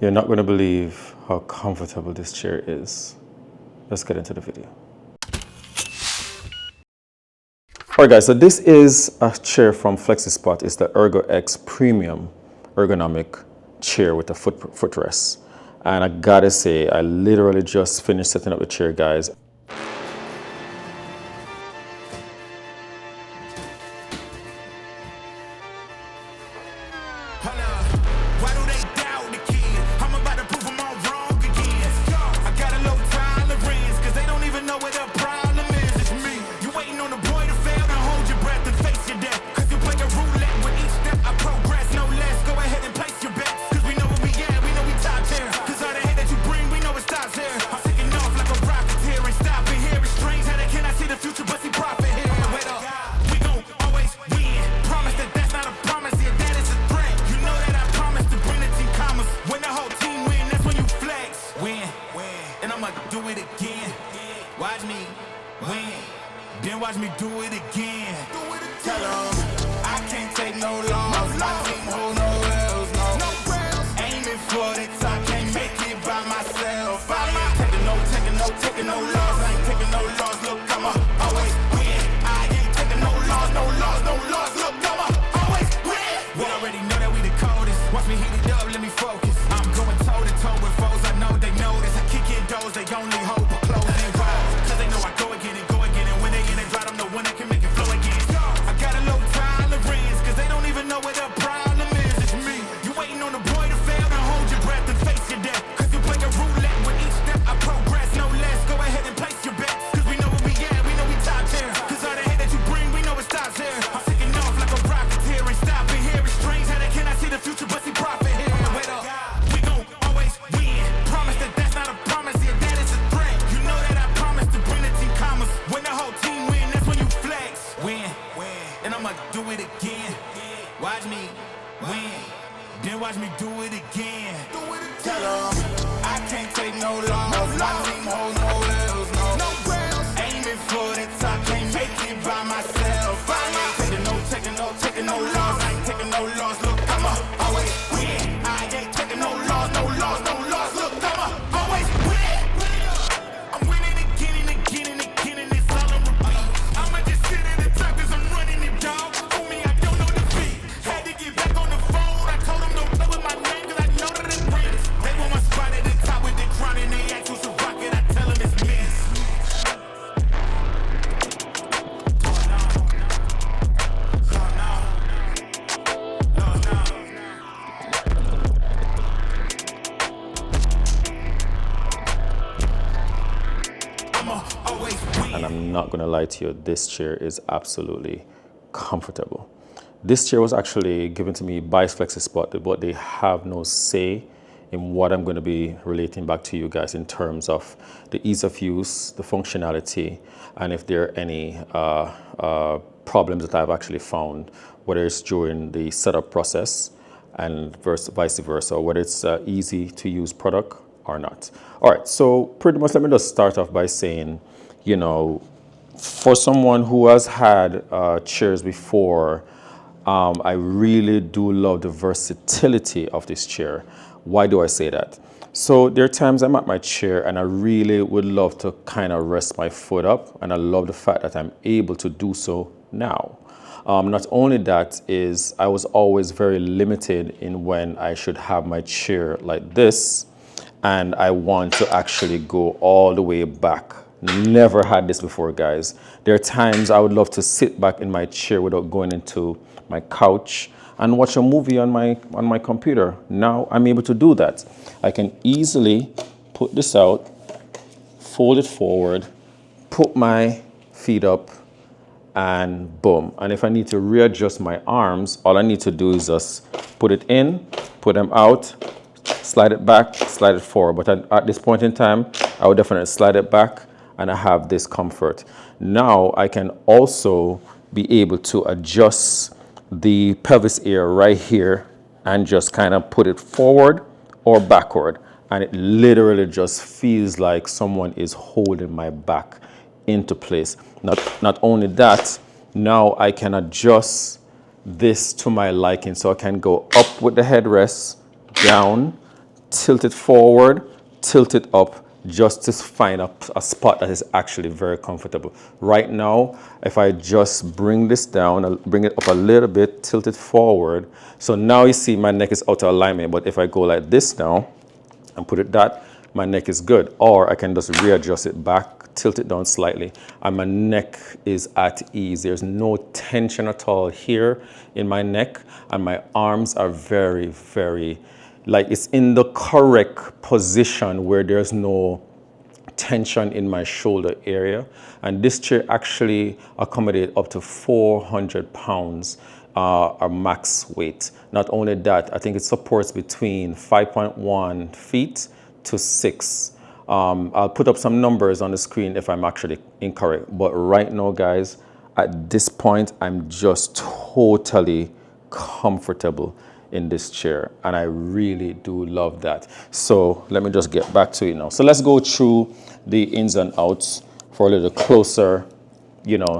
You're not going to believe how comfortable this chair is. Let's get into the video. All right, guys, so this is a chair from FlexiSpot. It's the ErgoX Premium Ergonomic chair with a footrest. And I gotta say, I literally just finished setting up the chair, guys. Watch me do it again. Tell them I can't take no loss. My team hold no rails, no. Aiming for the top, can't make it by myself. I ain't taking no loss. I ain't taking no loss. Look, I'ma always win. I ain't taking no loss. Look, I'ma always win. We already know that we the coldest. Watch me heat it up, let me focus. I'm going toe to toe with foes. I know they notice. I kick in doors, they only hope for closing walls. Cause they know I go again and go again. And when they in it, dry, I'm the one that can make it flow again. I got a low tolerance, cause they don't even know what the problem is. It's me. You waiting on the boy to fail, then hold your breath and face your death. Cause you play a roulette with each step I progress, no less. Go ahead and place your bets. Cause we know where we at, we know we top tier. Cause all the hate that you bring, we know it stops here. I'm taking off like a rocket here and stopping here. It's strange how they cannot see the future, but see profit here. Wait up, we gon' always win. Promise that that's not a promise, yeah, that is a threat. You know that I promise to bring the team commas. When the whole team win, that's when you flex. Win, and I'ma do it again. Watch me win, then watch me do it again. Tell them I can't take no loss. My team hold no rails, no. Aiming for the top, can't make it by myself. I ain't taking no loss. I ain't taking no loss. Look, I'ma always win. I ain't taking no loss. Look, I'ma always win. I'm winning again and again and again, and it's all on repeat. I'ma just sit at the top cause I'm running it, dog. For me, I don't know defeat. Had to get back on the phone. I told them don't play with my name cause I know that it rings. They want my spot at the top with the crown and they ask who's a rocket. I tell them it's me. And I'm not going to lie to you, this chair is absolutely comfortable. This chair was actually given to me by FlexiSpot, but they have no say in what I'm going to be relating back to you guys in terms of the ease of use, the functionality, and if there are any problems that I've actually found, whether it's during the setup process and vice versa, or whether it's easy to use product or not. All right, so pretty much let me just start off by saying, you know, for someone who has had chairs before, I really do love the versatility of this chair. Why do I say that? So there are times I'm at my chair and I really would love to kind of rest my foot up, and I love the fact that I'm able to do so now. Not only that is I was always very limited in when I should have my chair like this, and I want to actually go all the way back. Never had this before, guys. There are times I would love to sit back in my chair without going into my couch and watch a movie on my computer. Now I'm able to do that. I can easily put this out, fold it forward, put my feet up, and boom. And if I need to readjust my arms, all I need to do is just put it in, put them out, slide it back, slide it forward. But at this point in time, I would definitely slide it back, and I have this comfort. Now I can also be able to adjust the pelvis area right here and just kind of put it forward or backward. And it literally just feels like someone is holding my back into place. Not only that, now I can adjust this to my liking. So I can go up with the headrest, down, tilt it forward, tilt it up, just to find a spot that is actually very comfortable. Right now, if I just bring this down, I'll bring it up a little bit, tilt it forward. So now you see my neck is out of alignment, but if I go like this now and put it that, my neck is good. Or I can just readjust it back, tilt it down slightly, and my neck is at ease. There's no tension at all here in my neck, and my arms are very, very, like it's in the correct position where there's no tension in my shoulder area. And this chair actually accommodates up to 400 pounds our max weight. Not only that, I think it supports between 5.1 feet to 6. I'll put up some numbers on the screen if I'm actually incorrect. But right now, guys, at this point, I'm just totally comfortable in this chair, and I really do love that. So let me just get back to it now. So let's go through the ins and outs for a little closer,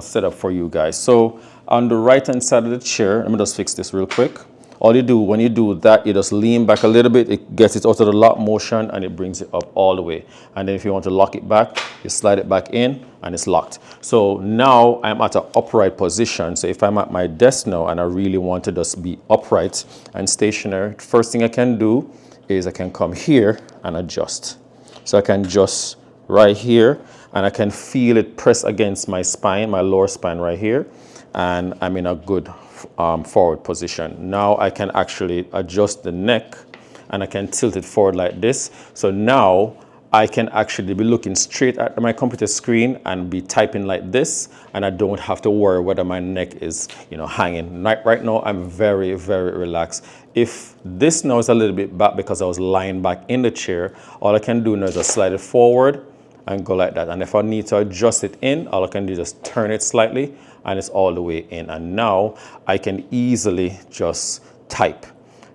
setup for you guys. So on the right hand side of the chair, let me just fix this real quick. All you do when you do that, you just lean back a little bit, it gets it out of the lock motion and it brings it up all the way. And then if you want to lock it back, you slide it back in and it's locked. So now I'm at an upright position. So if I'm at my desk now and I really want to just be upright and stationary, first thing I can do is I can come here and adjust. So I can adjust right here and I can feel it press against my spine, my lower spine right here. And I'm in a good forward position. Now I can actually adjust the neck and I can tilt it forward like this. So now I can actually be looking straight at my computer screen and be typing like this, and I don't have to worry whether my neck is, hanging. Right now I'm very, very relaxed. If this now is a little bit back because I was lying back in the chair, all I can do now is just slide it forward and go like that. And if I need to adjust it in, all I can do is just turn it slightly and it's all the way in. And now I can easily just type.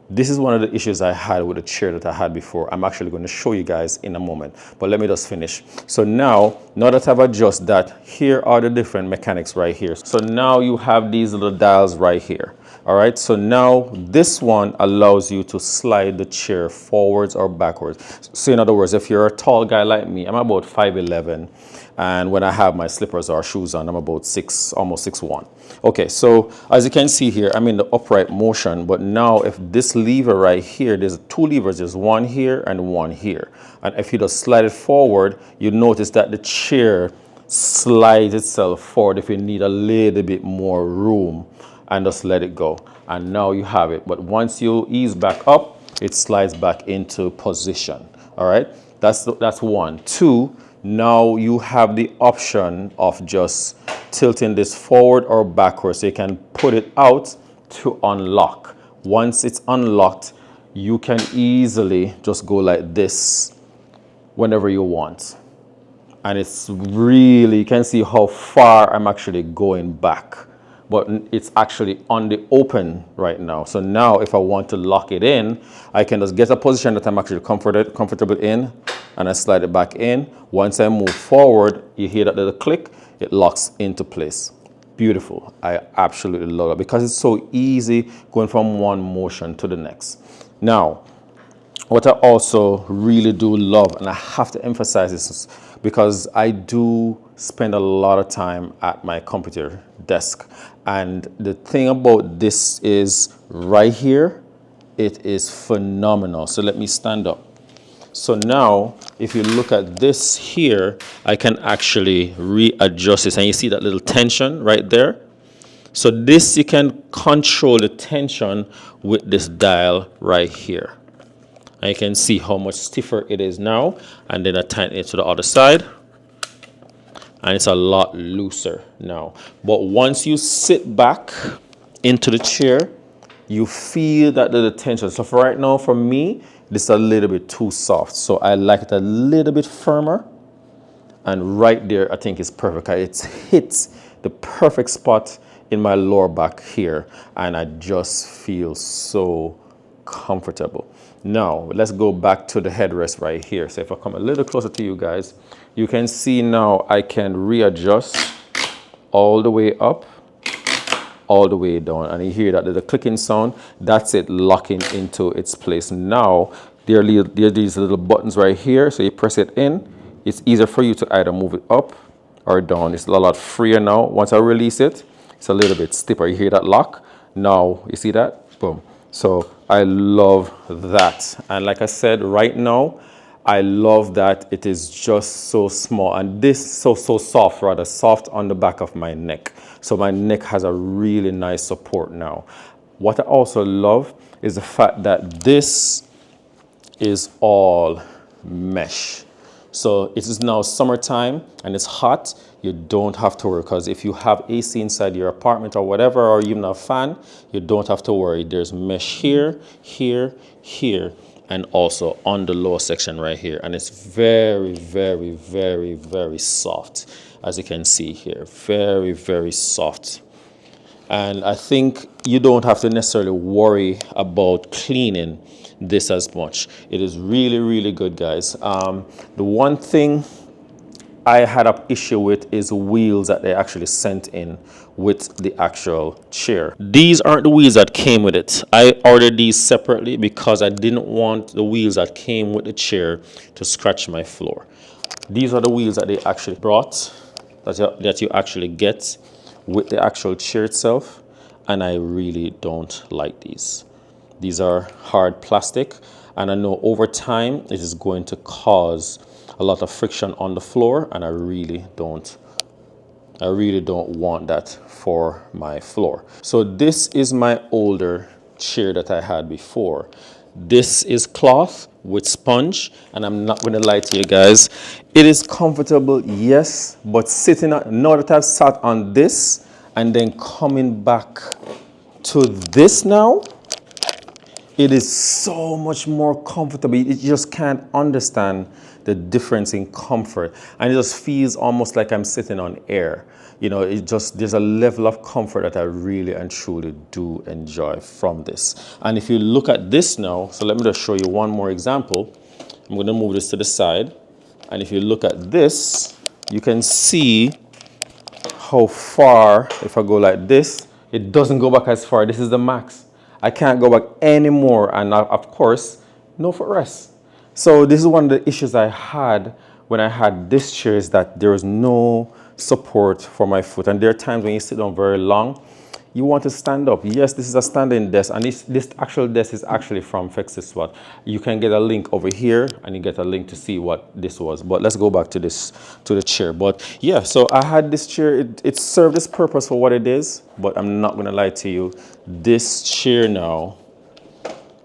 This is one of the issues I had with the chair that I had before. I'm actually going to show you guys in a moment, but let me just finish. So now that I've adjusted that, here are the different mechanics right here. So now you have these little dials right here. All right, so now this one allows you to slide the chair forwards or backwards. So in other words, if you're a tall guy like me, I'm about 5'11", and when I have my slippers or shoes on, I'm about 6, almost 6'1". Okay, so as you can see here, I'm in the upright motion, but now if this lever right here, there's 2 levers, there's one here and one here. And if you just slide it forward, you notice that the chair slides itself forward if you need a little bit more room, and just let it go. And now you have it. But once you ease back up, it slides back into position. All right, that's one. 2, now you have the option of just tilting this forward or backwards, so you can put it out to unlock. Once it's unlocked, you can easily just go like this whenever you want. And it's really, you can see how far I'm actually going back, but it's actually on the open right now. So now if I want to lock it in, I can just get a position that I'm actually comfortable in, and I slide it back in. Once I move forward, you hear that little click, it locks into place. Beautiful. I absolutely love it because it's so easy going from one motion to the next. Now, what I also really do love, and I have to emphasize this because I do spend a lot of time at my computer desk. And the thing about this is right here, it is phenomenal. So let me stand up. So now, if you look at this here, I can actually readjust this. And you see that little tension right there? So this, you can control the tension with this dial right here. And you can see how much stiffer it is now. And then I tighten it to the other side. And it's a lot looser now. But once you sit back into the chair, you feel that little tension. So for right now, for me, this is a little bit too soft. So I like it a little bit firmer. And right there, I think it's perfect. It hits the perfect spot in my lower back here. And I just feel so comfortable. Now, let's go back to the headrest right here. So if I come a little closer to you guys, you can see now I can readjust all the way up, all the way down. And you hear that little clicking sound, that's it locking into its place. Now, There are these little buttons right here, so you press it in. It's easier for you to either move it up or down. It's a lot freer now. Once I release it, it's a little bit stiffer. You hear that lock? Now, you see that? Boom. So I love that. And like I said, right now, I love that it is just so small and this so soft, rather soft on the back of my neck. So my neck has a really nice support now. What I also love is the fact that this is all mesh. So it is now summertime and it's hot. You don't have to worry, because if you have AC inside your apartment or whatever, or even a fan, you don't have to worry. There's mesh here, here, here, and also on the lower section right here. And it's very, very, very, very soft, as you can see here. Very, very soft. And I think you don't have to necessarily worry about cleaning this as much. It is really, really good, guys. The one thing I had an issue with is wheels that they actually sent in with the actual chair. These aren't the wheels that came with it. I ordered these separately because I didn't want the wheels that came with the chair to scratch my floor. These are the wheels that they actually brought, that you actually get with the actual chair itself, and I really don't like these. These are hard plastic, and I know over time it is going to cause a lot of friction on the floor, and I really don't want that for my floor. So this is my older chair that I had before. This is cloth with sponge, and I'm not going to lie to you guys, it is comfortable, yes, but sitting on, now that I've sat on this and then coming back to this now, it is so much more comfortable. You just can't understand the difference in comfort. And it just feels almost like I'm sitting on air. You know, there's a level of comfort that I really and truly do enjoy from this. And if you look at this now, so let me just show you one more example. I'm going to move this to the side. And if you look at this, you can see how far, if I go like this, it doesn't go back as far. This is the max. I can't go back anymore, and of course, no footrest. So this is one of the issues I had when I had this chair, is that there was no support for my foot. And there are times when you sit down very long, you want to stand up. Yes, this is a standing desk, and this actual desk is actually from FlexiSpot. You can get a link over here, and you get a link to see what this was. But let's go back to the chair. But yeah, so I had this chair. It served its purpose for what it is, but I'm not going to lie to you. This chair now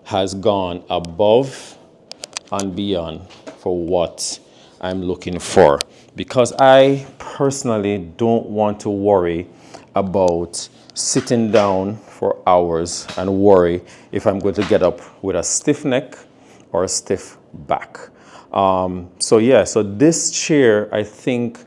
has gone above and beyond for what I'm looking for, because I personally don't want to worry about sitting down for hours and worry if I'm going to get up with a stiff neck or a stiff back. So yeah, so this chair I think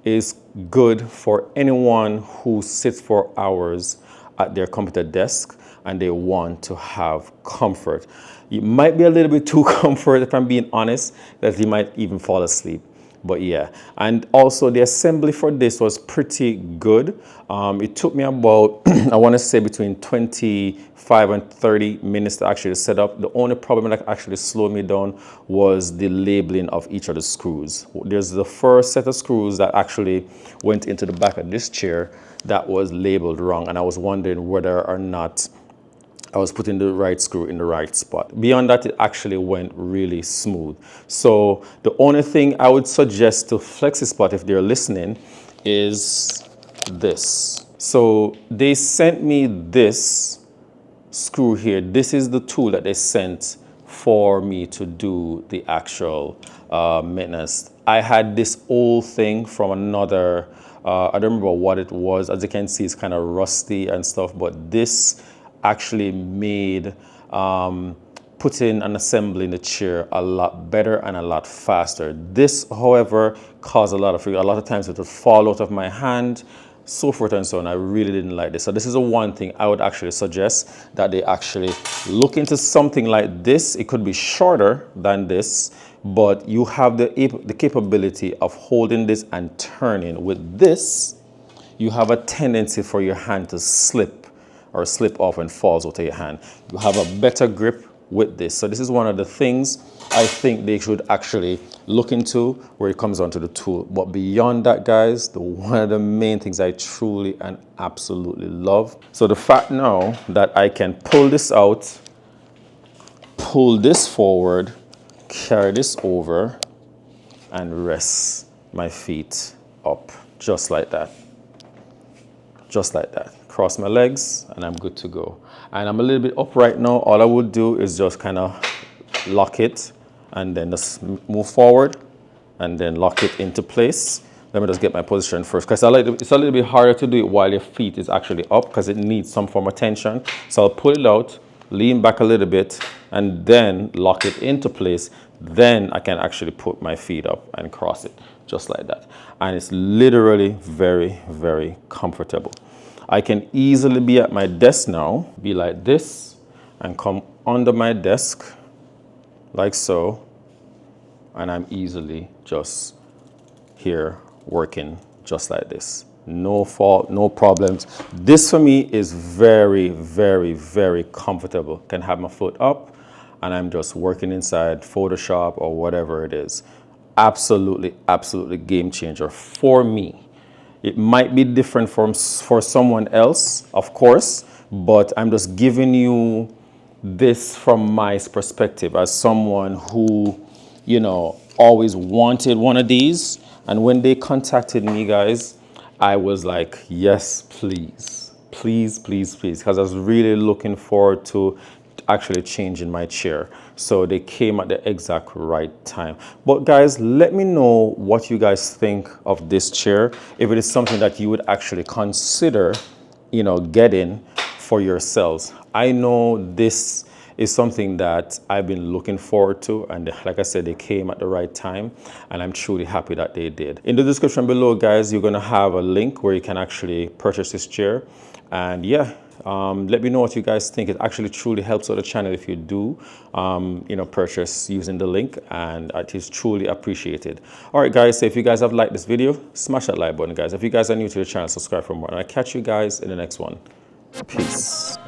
is good for anyone who sits for hours at their computer desk and they want to have comfort. It might be a little bit too comfort, if I'm being honest, that you might even fall asleep. But yeah, and also the assembly for this was pretty good. It took me about, I want to say between 25 and 30 minutes to actually set up. The only problem that actually slowed me down was the labeling of each of the screws. There's the first set of screws that actually went into the back of this chair that was labeled wrong, and I was wondering whether or not I was putting the right screw in the right spot. Beyond that, it actually went really smooth. So the only thing I would suggest to FlexiSpot, if they're listening, is this. So they sent me this screw here. This is the tool that they sent for me to do the actual maintenance. I had this old thing from another, I don't remember what it was. As you can see, it's kind of rusty and stuff, but this actually made putting and assembling the chair a lot better and a lot faster. This, however, caused a lot of times it would fall out of my hand, so forth and so on. I really didn't like this. So this is the one thing I would actually suggest, that they actually look into something like this. It could be shorter than this, but you have the capability of holding this and turning. With this, you have a tendency for your hand to slip or slip off and falls out of your hand. You have a better grip with this. So this is one of the things I think they should actually look into where it comes onto the tool. But beyond that, guys, one of the main things I truly and absolutely love. So the fact now that I can pull this out, pull this forward, carry this over, and rest my feet up just like that. Just like that. Cross my legs and I'm good to go. And I'm a little bit up right now. All I would do is just kind of lock it and then just move forward and then lock it into place. Let me just get my position first, because it's a little bit harder to do it while your feet is actually up because it needs some form of tension. So I'll pull it out, lean back a little bit, and then lock it into place. Then I can actually put my feet up and cross it just like that. And it's literally very, very comfortable. I can easily be at my desk now, be like this, and come under my desk like so, and I'm easily just here working just like this. No fault, no problems. This for me is very, very, very comfortable. Can have my foot up and I'm just working inside Photoshop or whatever it is. Absolutely, absolutely game changer for me. It might be different for someone else, of course, but I'm just giving you this from my perspective as someone who, you know, always wanted one of these. And when they contacted me, guys, I was like, yes, please, please, please, please, because I was really looking forward to actually changing my chair. So they came at the exact right time. But guys, let me know what you guys think of this chair. If it is something that you would actually consider, you know, getting for yourselves. I know this is something that I've been looking forward to, and like I said, they came at the right time, and I'm truly happy that they did. In the description below, guys, you're gonna have a link where you can actually purchase this chair. And yeah, let me know what you guys think. It actually truly helps out the channel if you do, you know, purchase using the link, and it is truly appreciated. All right, guys, so if you guys have liked this video, smash that like button, guys. If you guys are new to the channel, subscribe for more, and I'll catch you guys in the next one. Peace.